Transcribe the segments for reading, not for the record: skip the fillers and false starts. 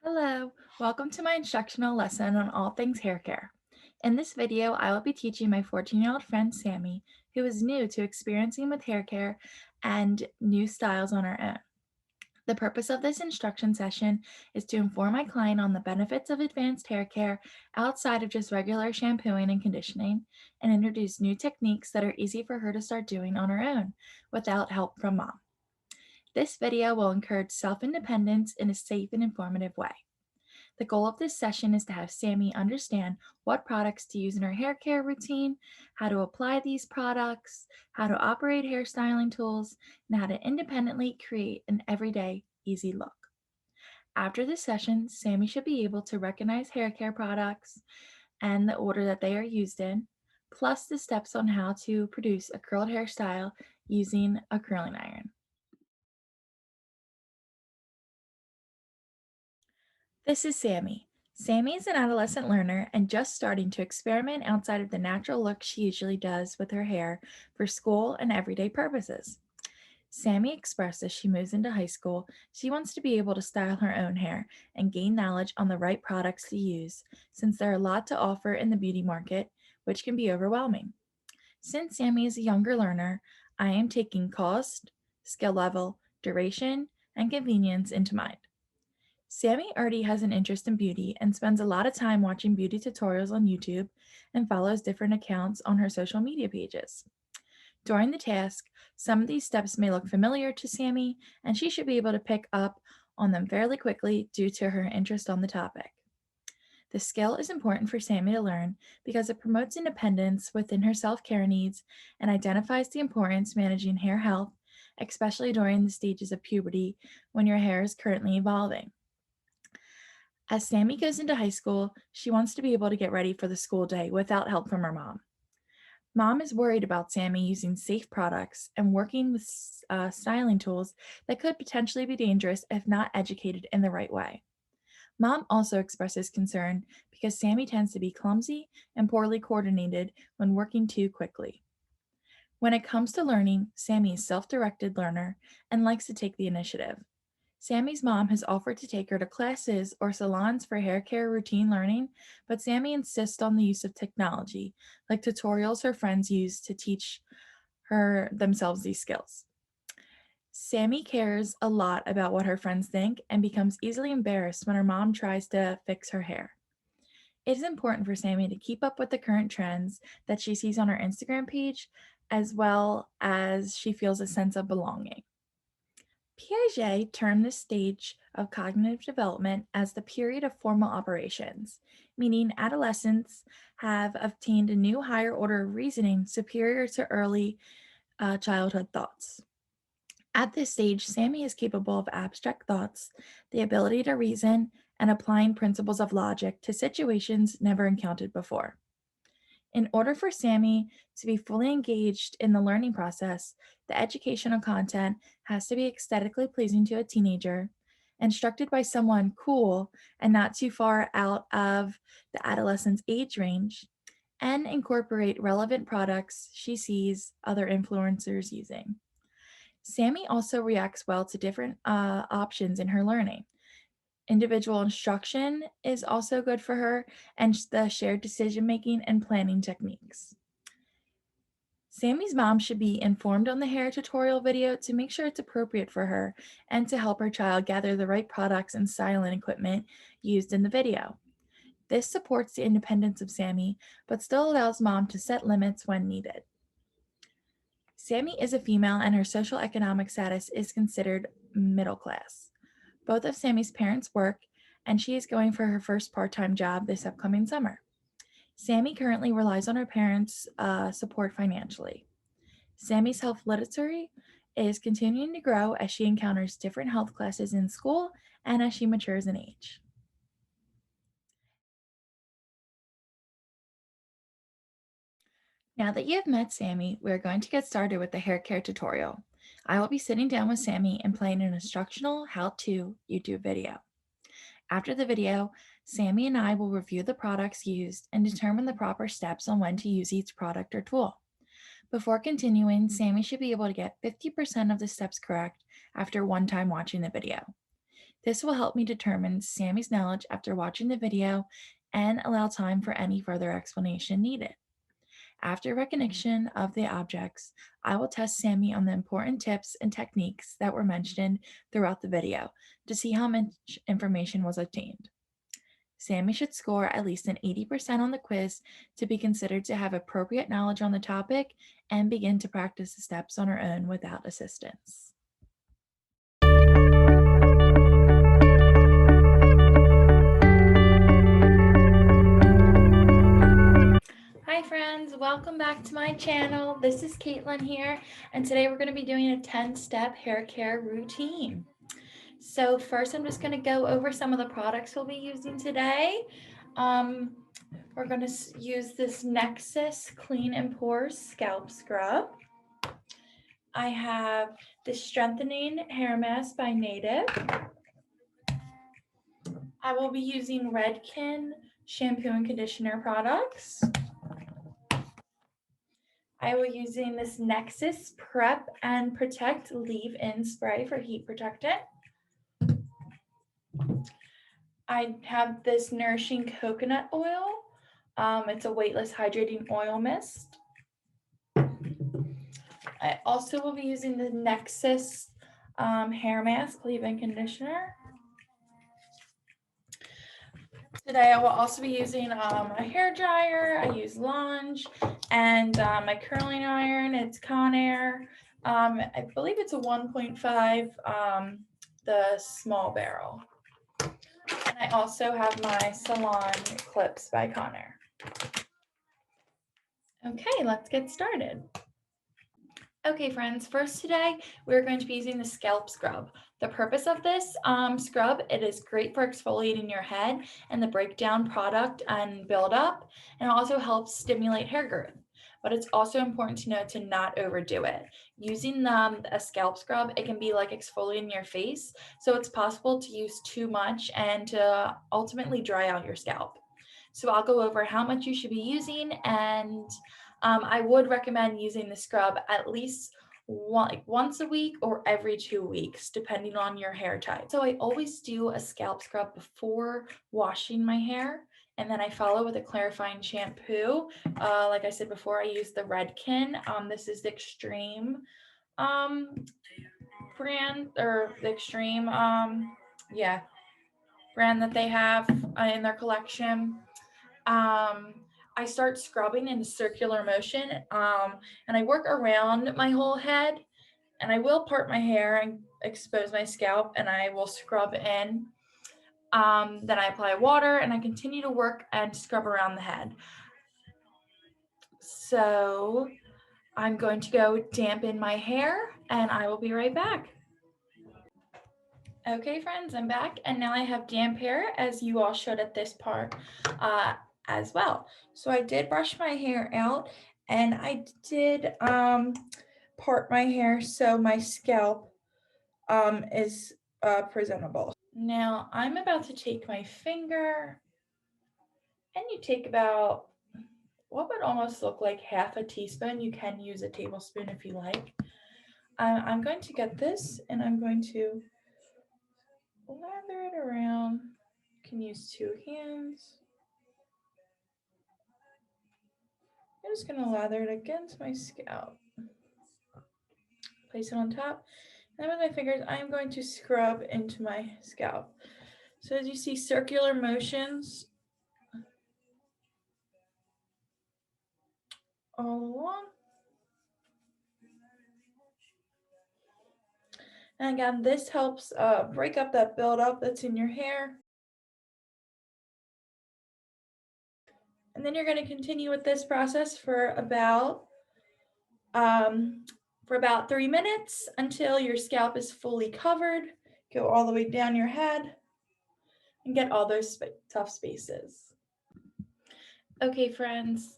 Hello, welcome to my instructional lesson on all things hair care. In this video, I will be teaching my 14-year-old friend Sammy, who is new to experiencing with hair care and new styles on her own. The purpose of this instruction session is to inform my client on the benefits of advanced hair care outside of just regular shampooing and conditioning, and introduce new techniques that are easy for her to start doing on her own without help from mom. This video will encourage self-independence in a safe and informative way. The goal of this session is to have Sammy understand what products to use in her hair care routine, how to apply these products, how to operate hairstyling tools, and how to independently create an everyday easy look. After this session, Sammy should be able to recognize hair care products and the order that they are used in, plus the steps on how to produce a curled hairstyle using a curling iron. This is Sammy. Sammy is an adolescent learner and just starting to experiment outside of the natural look she usually does with her hair for school and everyday purposes. Sammy expressed as she moves into high school, she wants to be able to style her own hair and gain knowledge on the right products to use, since there are a lot to offer in the beauty market, which can be overwhelming. Since Sammy is a younger learner, I am taking cost, skill level, duration, and convenience into mind. Sammy already has an interest in beauty and spends a lot of time watching beauty tutorials on YouTube and follows different accounts on her social media pages. During the task, some of these steps may look familiar to Sammy, and she should be able to pick up on them fairly quickly due to her interest on the topic. The skill is important for Sammy to learn because it promotes independence within her self care needs and identifies the importance managing hair health, especially during the stages of puberty when your hair is currently evolving. As Sammy goes into high school, she wants to be able to get ready for the school day without help from her mom. Mom is worried about Sammy using safe products and working with styling tools that could potentially be dangerous if not educated in the right way. Mom also expresses concern because Sammy tends to be clumsy and poorly coordinated when working too quickly. When it comes to learning, Sammy is a self-directed learner and likes to take the initiative. Sammy's mom has offered to take her to classes or salons for hair care routine learning, but Sammy insists on the use of technology, like tutorials her friends use to teach her themselves these skills. Sammy cares a lot about what her friends think and becomes easily embarrassed when her mom tries to fix her hair. It is important for Sammy to keep up with the current trends that she sees on her Instagram page, as well as she feels a sense of belonging. Piaget termed this stage of cognitive development as the period of formal operations, meaning adolescents have obtained a new higher order of reasoning superior to early childhood thoughts. At this stage, Sammy is capable of abstract thoughts, the ability to reason, and applying principles of logic to situations never encountered before. In order for Sammy to be fully engaged in the learning process, the educational content has to be aesthetically pleasing to a teenager, instructed by someone cool and not too far out of the adolescent's age range, and incorporate relevant products she sees other influencers using. Sammy also reacts well to different options in her learning. Individual instruction is also good for her, and the shared decision making and planning techniques. Sammy's mom should be informed on the hair tutorial video to make sure it's appropriate for her and to help her child gather the right products and styling equipment used in the video. This supports the independence of Sammy, but still allows mom to set limits when needed. Sammy is a female and her social economic status is considered middle class. Both of Sammy's parents work, and she is going for her first part time job this upcoming summer. Sammy currently relies on her parents' support financially. Sammy's health literacy is continuing to grow as she encounters different health classes in school and as she matures in age. Now that you have met Sammy, we are going to get started with the hair care tutorial. I will be sitting down with Sammy and playing an instructional how-to YouTube video. After the video, Sammy and I will review the products used and determine the proper steps on when to use each product or tool. Before continuing, Sammy should be able to get 50% of the steps correct after one time watching the video. This will help me determine Sammy's knowledge after watching the video and allow time for any further explanation needed. After recognition of the objects, I will test Sammy on the important tips and techniques that were mentioned throughout the video to see how much information was obtained. Sammy should score at least an 80% on the quiz to be considered to have appropriate knowledge on the topic and begin to practice the steps on her own without assistance. Hi friends, welcome back to my channel. This is Caitlin here, and today we're going to be doing a 10-step hair care routine. So first I'm just going to go over some of the products we'll be using today. We're going to use this Nexxus Clean and Pores Scalp Scrub. I have the Strengthening Hair Mask by Native. I will be using Redken shampoo and conditioner products. I will be using this Nexxus Prep and Protect Leave-In Spray for heat protectant. I have this Nourishing Coconut Oil. It's a weightless hydrating oil mist. I also will be using the Nexxus Hair Mask Leave-In Conditioner. Today I will also be using a hair dryer. I use Lange, and my curling iron, it's Conair. I believe it's a 1.5, the small barrel. And I also have my Salon clips by Conair. Okay, let's get started. Okay, friends, first today, we're going to be using the scalp scrub. The purpose of this scrub, it is great for exfoliating your head and the breakdown product and buildup, and it also helps stimulate hair growth. But it's also important to note to not overdo it. Using a scalp scrub, it can be like exfoliating your face, so it's possible to use too much and to ultimately dry out your scalp. So I'll go over how much you should be using, and I would recommend using the scrub at least once a week or every 2 weeks, depending on your hair type. So I always do a scalp scrub before washing my hair, and then I follow with a clarifying shampoo. Like I said before, I use the Redken. This is the Extreme brand, or the Extreme brand that they have in their collection. I start scrubbing in a circular motion, and I work around my whole head, and I will part my hair and expose my scalp, and I will scrub in. Then I apply water, and I continue to work and scrub around the head. So I'm going to go dampen my hair, and I will be right back. Okay, friends, I'm back, and now I have damp hair, as you all should at this part as well. So I did brush my hair out, and I did part my hair so my scalp is presentable. Now I'm about to take my finger, and you take about what would almost look like half a teaspoon. You can use a tablespoon if you like. I'm going to get this, and I'm going to lather it around. You can use 2 hands. I'm just going to lather it against my scalp. Place it on top. And then with my fingers, I am going to scrub into my scalp. So as you see, circular motions all along. And again, this helps break up that buildup that's in your hair. And then you're going to continue with this process for about 3 minutes until your scalp is fully covered. Go all the way down your head and get all those tough spaces. Okay, friends.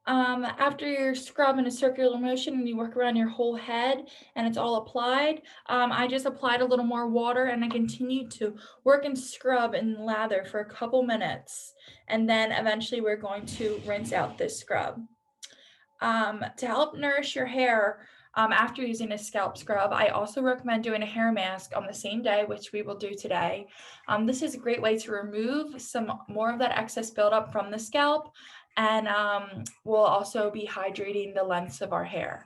After your scrub in a circular motion and you work around your whole head and it's all applied, I just applied a little more water, and I continued to work and scrub and lather for a couple minutes. And then eventually we're going to rinse out this scrub. To help nourish your hair, after using a scalp scrub, I also recommend doing a hair mask on the same day, which we will do today. This is a great way to remove some more of that excess buildup from the scalp, and will also be hydrating the lengths of our hair.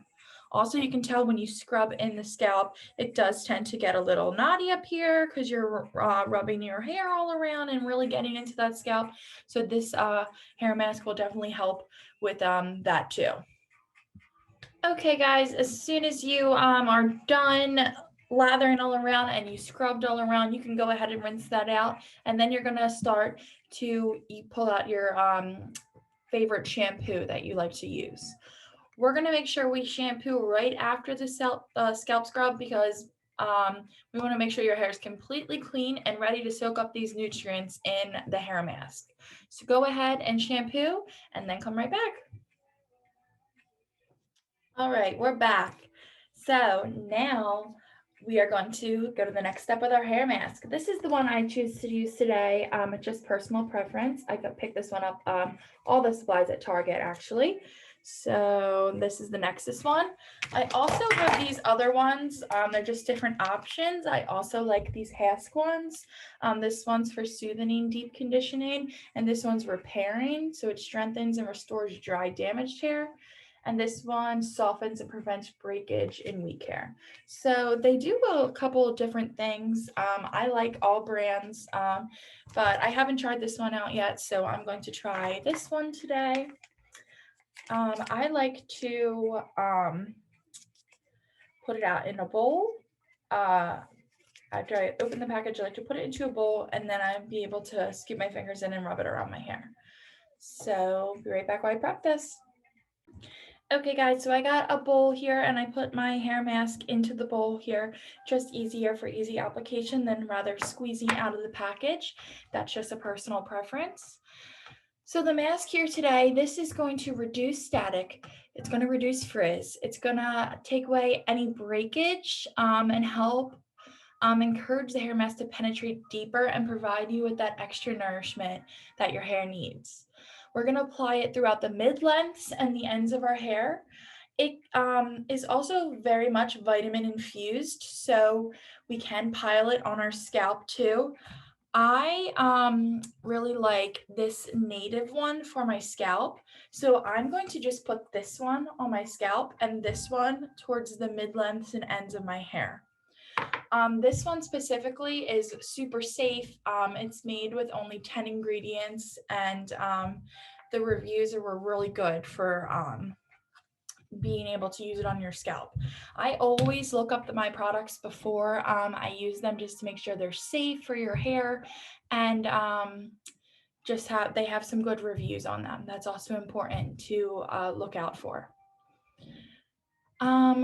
Also, you can tell when you scrub in the scalp, it does tend to get a little knotty up here because you're rubbing your hair all around and really getting into that scalp. So this hair mask will definitely help with that too. Okay, guys, as soon as you are done lathering all around and you scrubbed all around, you can go ahead and rinse that out. And then you're gonna start to pull out your favorite shampoo that you like to use. We're gonna make sure we shampoo right after the scalp scrub because we wanna make sure your hair is completely clean and ready to soak up these nutrients in the hair mask. So go ahead and shampoo and then come right back. All right, we're back. So now we are going to go to the next step with our hair mask. This is the one I choose to use today. It's just personal preference. I could pick this one up, all the supplies at Target actually. So this is the Nexus one. I also have these other ones. They're just different options. I also like these Hask ones. This one's for soothing deep conditioning, and this one's repairing. So it strengthens and restores dry, damaged hair. And this one softens and prevents breakage in weak hair. So they do a couple of different things. I like all brands, but I haven't tried this one out yet, so I'm going to try this one today. I like to put it out in a bowl. After I open the package, I like to put it into a bowl, and then I'd be able to scoop my fingers in and rub it around my hair. So be right back while I prep this. Okay guys, so I got a bowl here and I put my hair mask into the bowl here, just easier for easy application than rather squeezing out of the package. That's just a personal preference. So the mask here today, this is going to reduce static, it's going to reduce frizz, it's going to take away any breakage and help encourage the hair mask to penetrate deeper and provide you with that extra nourishment that your hair needs. We're going to apply it throughout the mid-lengths and the ends of our hair. It is also very much vitamin infused, so we can pile it on our scalp too. I really like this native one for my scalp. So I'm going to just put this one on my scalp and this one towards the mid-lengths and ends of my hair. This one specifically is super safe. It's made with only 10 ingredients, and the reviews were really good for being able to use it on your scalp. I always look up my products before I use them just to make sure they're safe for your hair, and they have some good reviews on them. That's also important to look out for.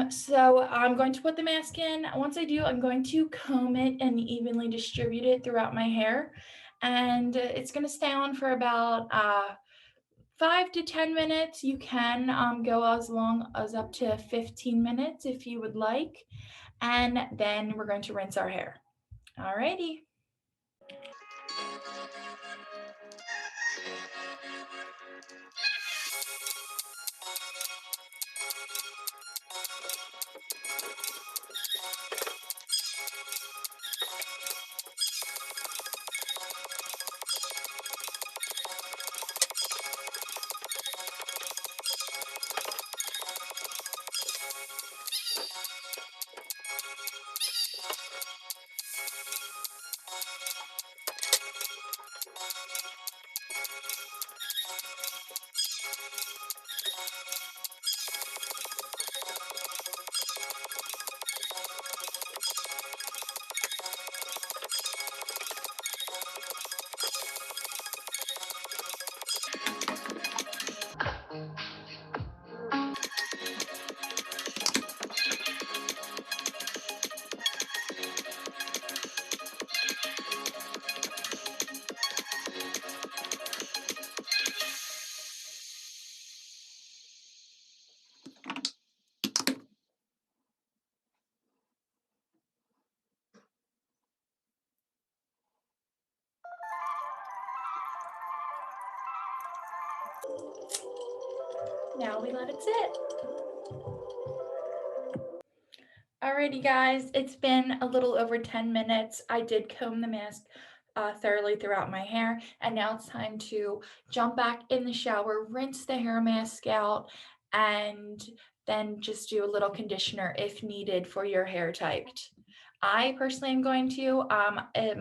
So I'm going to put the mask in. Once I do, I'm going to comb it and evenly distribute it throughout my hair. And it's going to stay on for about 5 to 10 minutes. You can go as long as up to 15 minutes if you would like. And then we're going to rinse our hair. Alrighty. Now we let it sit. Alrighty, guys, it's been a little over 10 minutes. I did comb the mask thoroughly throughout my hair, and now it's time to jump back in the shower, rinse the hair mask out, and then just do a little conditioner if needed for your hair type. I personally am going to,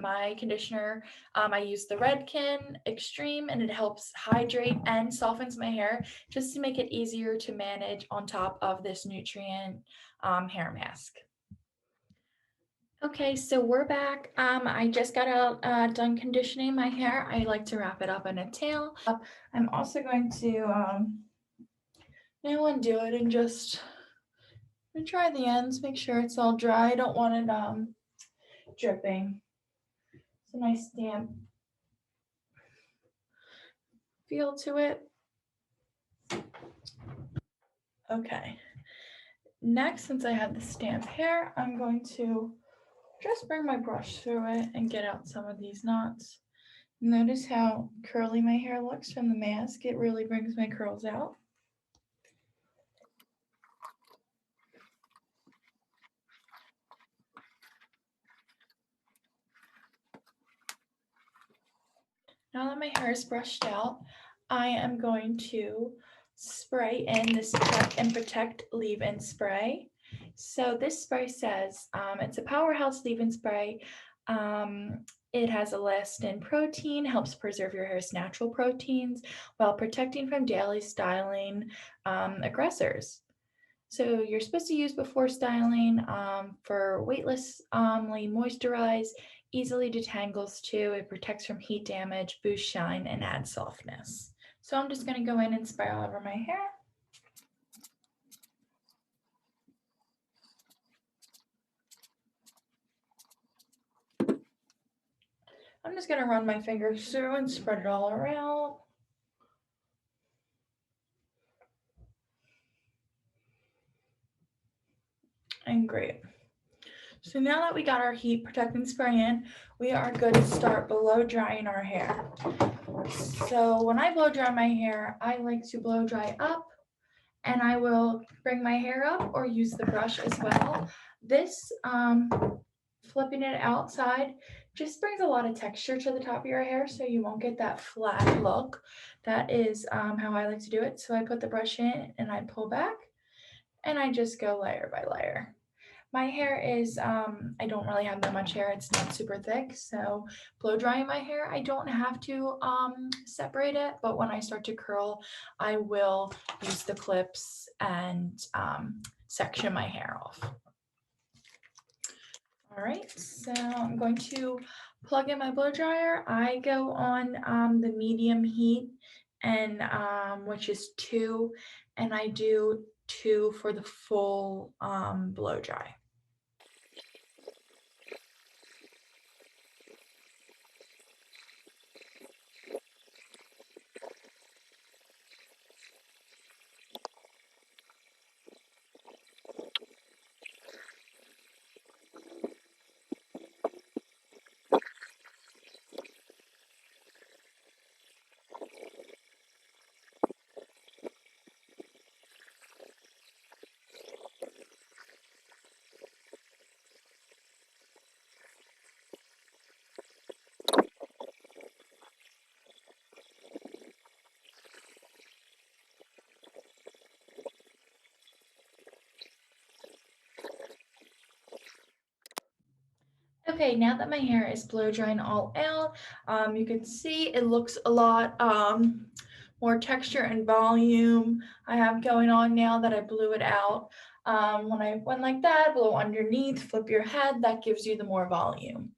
my conditioner, I use the Redken Extreme, and it helps hydrate and softens my hair just to make it easier to manage on top of this nutrient hair mask. Okay, so we're back. I just got out done conditioning my hair. I like to wrap it up in a tail. I'm also going to now undo it and just dry the ends, make sure it's all dry. I don't want it dripping. It's a nice damp feel to it. Okay. Next, since I have the stamp hair, I'm going to just bring my brush through it and get out some of these knots. Notice how curly my hair looks from the mask. It really brings my curls out. Now that my hair is brushed out, I am going to spray in this Check and Protect leave-in spray. So this spray says it's a powerhouse leave-in spray. It has elastin protein, helps preserve your hair's natural proteins while protecting from daily styling aggressors. So you're supposed to use before styling for weightlessly moisturize, easily detangles too. It protects from heat damage, boosts shine, and adds softness. So I'm just going to go in and spray all over my hair. I'm just going to run my fingers through and spread it all around. And great. So now that we got our heat protecting spray in, we are good to start blow drying our hair. So when I blow dry my hair, I like to blow dry up, and I will bring my hair up or use the brush as well. This flipping it outside just brings a lot of texture to the top of your hair, so you won't get that flat look. That is how I like to do it. So I put the brush in and I pull back, and I just go layer by layer. My hair is, I don't really have that much hair. It's not super thick. So blow drying my hair, I don't have to separate it. But when I start to curl, I will use the clips and section my hair off. All right, so I'm going to plug in my blow dryer. I go on the medium heat, and which is 2, and I do 2 for the full blow dry. Okay, now that my hair is blow drying all out, you can see it looks a lot more texture and volume I have going on now that I blew it out. When I went like that, blow underneath, flip your head, that gives you the more volume.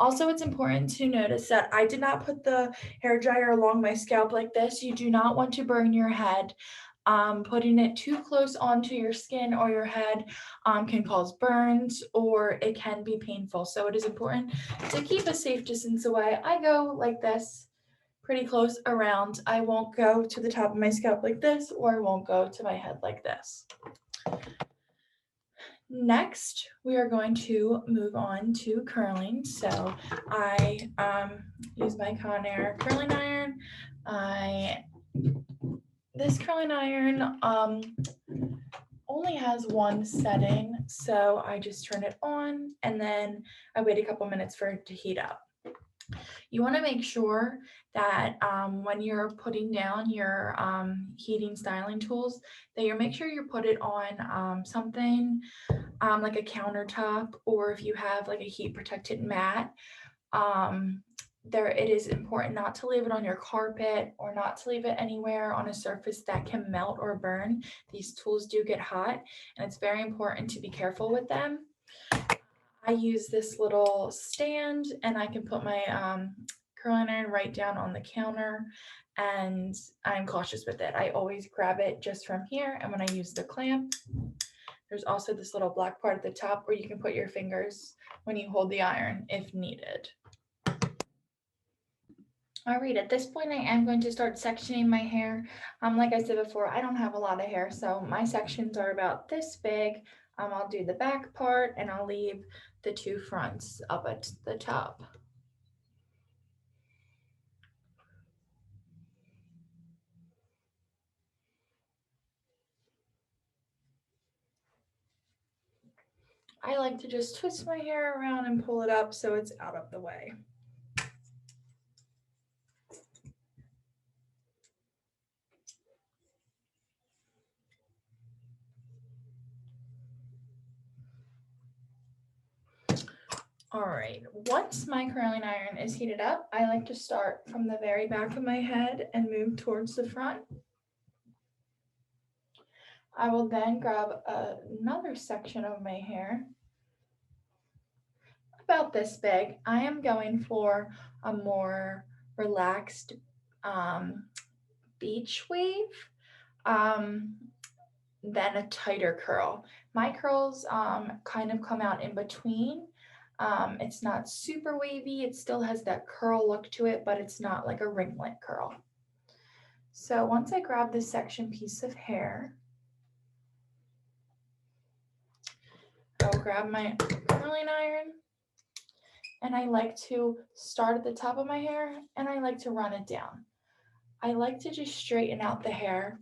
Also, it's important to notice that I did not put the hair dryer along my scalp like this. You do not want to burn your head. Putting it too close onto your skin or your head can cause burns, or it can be painful. So it is important to keep a safe distance away. I go like this, pretty close around. I won't go to the top of my scalp like this, or I won't go to my head like this. Next, we are going to move on to curling. So I use my Conair curling iron. This curling iron only has one setting, so I just turn it on and then I wait a couple minutes for it to heat up. You want to make sure that when you're putting down your heating styling tools, that you make sure you put it on something like a countertop, or if you have like a heat protected mat. There, it is important not to leave it on your carpet or not to leave it anywhere on a surface that can melt or burn. These tools do get hot, and it's very important to be careful with them. I use this little stand, and I can put my curling iron right down on the counter, and I'm cautious with it. I always grab it just from here, and when I use the clamp, there's also this little black part at the top where you can put your fingers when you hold the iron if needed. All right, at this point I am going to start sectioning my hair. Like I said before, I don't have a lot of hair, so my sections are about this big. I'll do the back part and I'll leave the two fronts up at the top. I like to just twist my hair around and pull it up so it's out of the way. All right, once my curling iron is heated up, I like to start from the very back of my head and move towards the front. I will then grab another section of my hair, about this big. I am going for a more relaxed beach wave than a tighter curl. My curls kind of come out in between. It's not super wavy. It still has that curl look to it, but it's not like a ringlet curl. So once I grab this section piece of hair, I'll grab my curling iron, and I like to start at the top of my hair and I like to run it down. I like to just straighten out the hair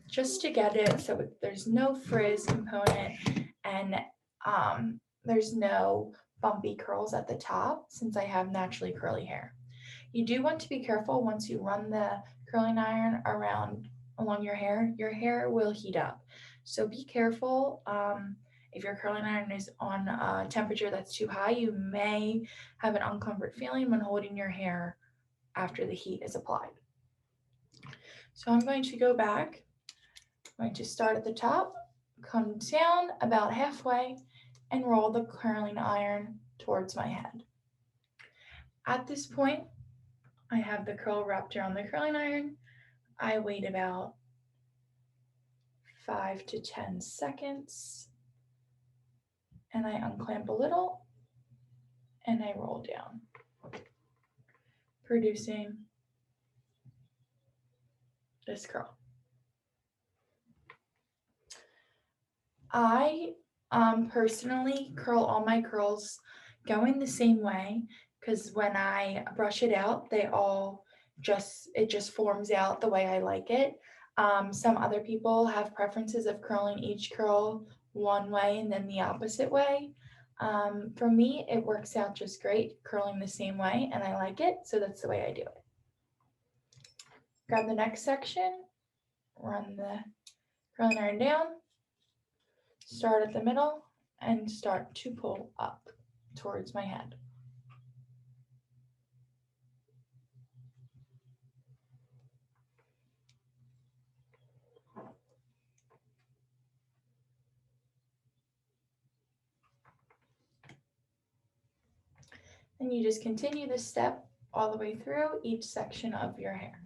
just to get it so there's no frizz component and there's no bumpy curls at the top since I have naturally curly hair. You do want to be careful once you run the curling iron along your hair will heat up. So be careful. If your curling iron is on a temperature that's too high, you may have an uncomfort feeling when holding your hair after the heat is applied. So I'm going to go back. I'm going to start at the top, come down about halfway, and roll the curling iron towards my head. At this point, I have the curl wrapped around the curling iron. I wait about 5 to 10 seconds, and I unclamp a little, and I roll down, producing this curl. I personally curl all my curls going the same way because when I brush it out, it just forms out the way I like it. Some other people have preferences of curling each curl one way and then the opposite way. For me, it works out just great curling the same way, and I like it, so that's the way I do it. Grab the next section, run the curling iron down, start at the middle, and start to pull up towards my head. And you just continue this step all the way through each section of your hair.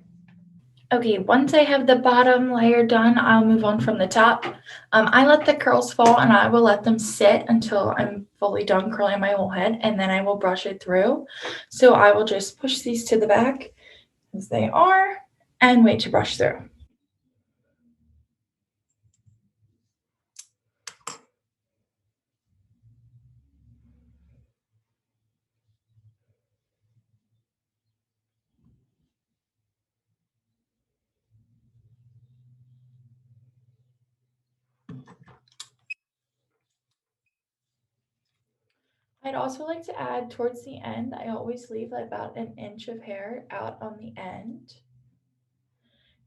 Okay, once I have the bottom layer done, I'll move on from the top. I let the curls fall and I will let them sit until I'm fully done curling my whole head, and then I will brush it through. So I will just push these to the back as they are and wait to brush through. I'd also like to add towards the end, I always leave about an inch of hair out on the end.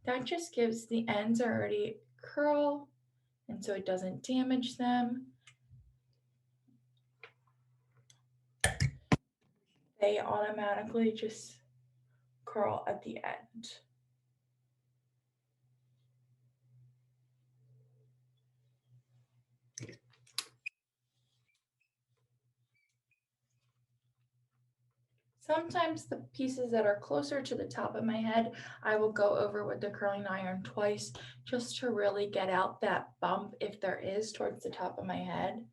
That just gives the ends already curl, and so it doesn't damage them. They automatically just curl at the end. Sometimes the pieces that are closer to the top of my head, I will go over with the curling iron twice just to really get out that bump if there is towards the top of my head.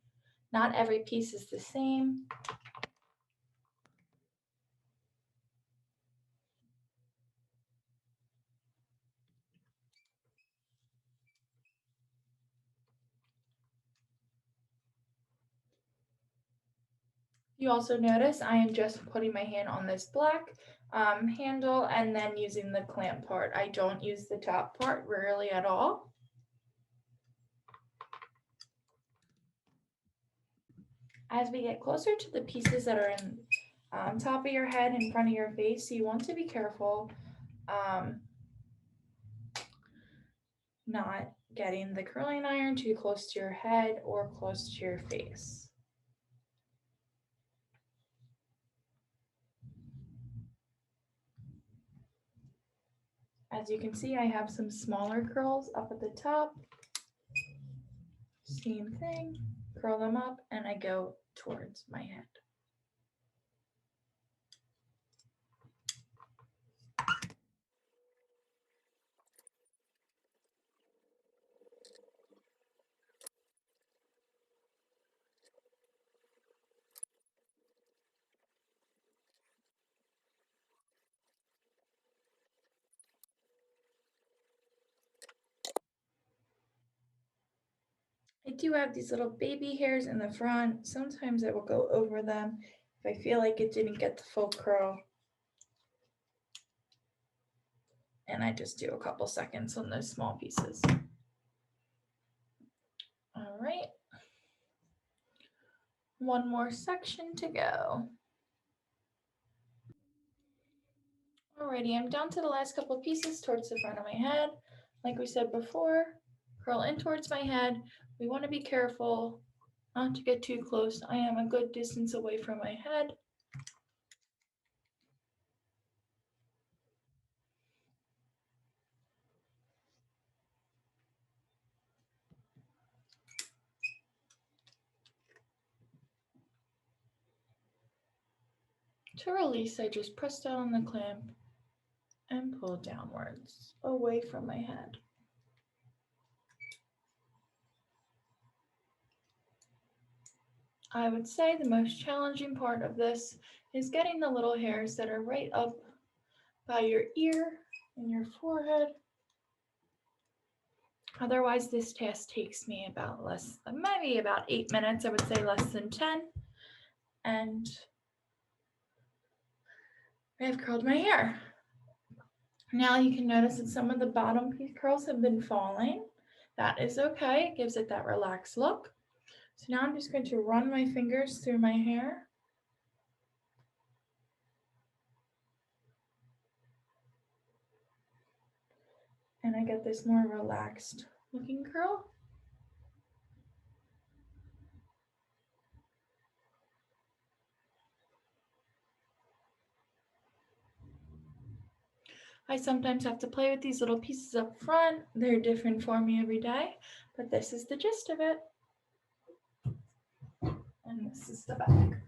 Not every piece is the same. You also notice I am just putting my hand on this black handle and then using the clamp part. I don't use the top part, rarely at all. As we get closer to the pieces that are in on top of your head, in front of your face, you want to be careful not getting the curling iron too close to your head or close to your face. As you can see, I have some smaller curls up at the top. Same thing, curl them up and I go towards my head. I do have these little baby hairs in the front. Sometimes I will go over them if I feel like it didn't get the full curl. And I just do a couple seconds on those small pieces. All right. One more section to go. Alrighty, I'm down to the last couple pieces towards the front of my head. Like we said before, curl in towards my head. We want to be careful not to get too close. I am a good distance away from my head. To release, I just press down on the clamp and pull downwards away from my head. I would say the most challenging part of this is getting the little hairs that are right up by your ear and your forehead. Otherwise, this task takes me about maybe about 8 minutes, I would say less than 10. And I have curled my hair. Now you can notice that some of the bottom piece curls have been falling. That is okay, it gives it that relaxed look. So now I'm just going to run my fingers through my hair. And I get this more relaxed looking curl. I sometimes have to play with these little pieces up front. They're different for me every day, but this is the gist of it. And this is the back.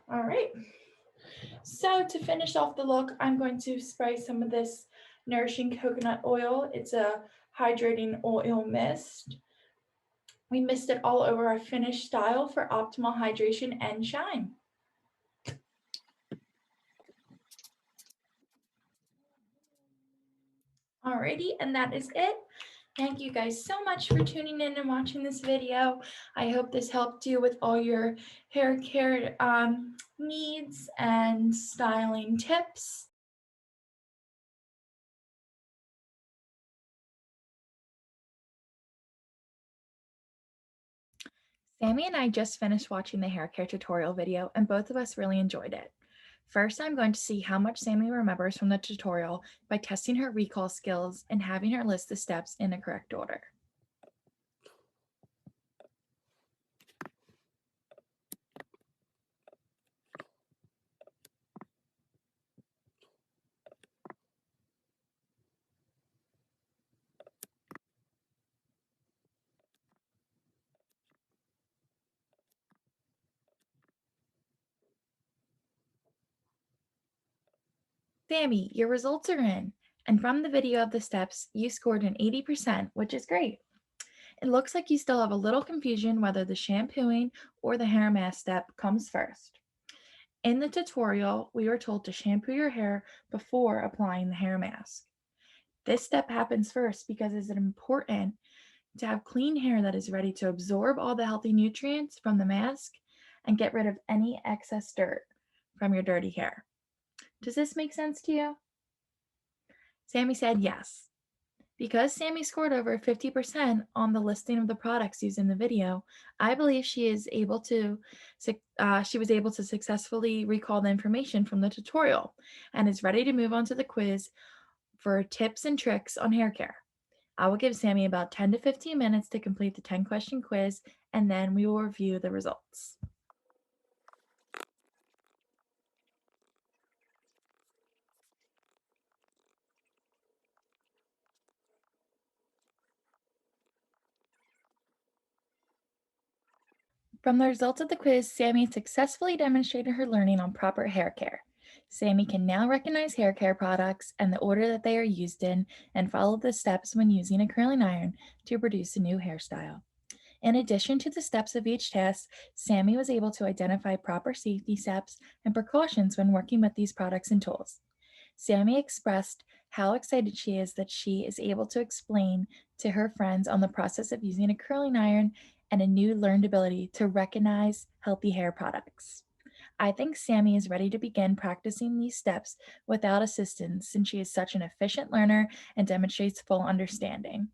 All right. So to finish off the look, I'm going to spray some of this Nourishing Coconut Oil. It's a hydrating oil mist. We mist it all over our finished style for optimal hydration and shine. Alrighty, and that is it. Thank you guys so much for tuning in and watching this video. I hope this helped you with all your hair care needs and styling tips. Sammy and I just finished watching the hair care tutorial video, and both of us really enjoyed it. First, I'm going to see how much Sammy remembers from the tutorial by testing her recall skills and having her list the steps in the correct order. Sammy, your results are in, and from the video of the steps, you scored an 80%, which is great. It looks like you still have a little confusion whether the shampooing or the hair mask step comes first. In the tutorial, we were told to shampoo your hair before applying the hair mask. This step happens first because it's important to have clean hair that is ready to absorb all the healthy nutrients from the mask and get rid of any excess dirt from your dirty hair. Does this make sense to you? Sammy said yes. Because Sammy scored over 50% on the listing of the products used in the video, I believe she was able to successfully recall the information from the tutorial and is ready to move on to the quiz for tips and tricks on hair care. I will give Sammy about 10 to 15 minutes to complete the 10-question quiz, and then we will review the results. From the results of the quiz, Sammy successfully demonstrated her learning on proper hair care. Sammy can now recognize hair care products and the order that they are used in and follow the steps when using a curling iron to produce a new hairstyle. In addition to the steps of each test, Sammy was able to identify proper safety steps and precautions when working with these products and tools. Sammy expressed how excited she is that she is able to explain to her friends on the process of using a curling iron and a new learned ability to recognize healthy hair products. I think Sammy is ready to begin practicing these steps without assistance since she is such an efficient learner and demonstrates full understanding.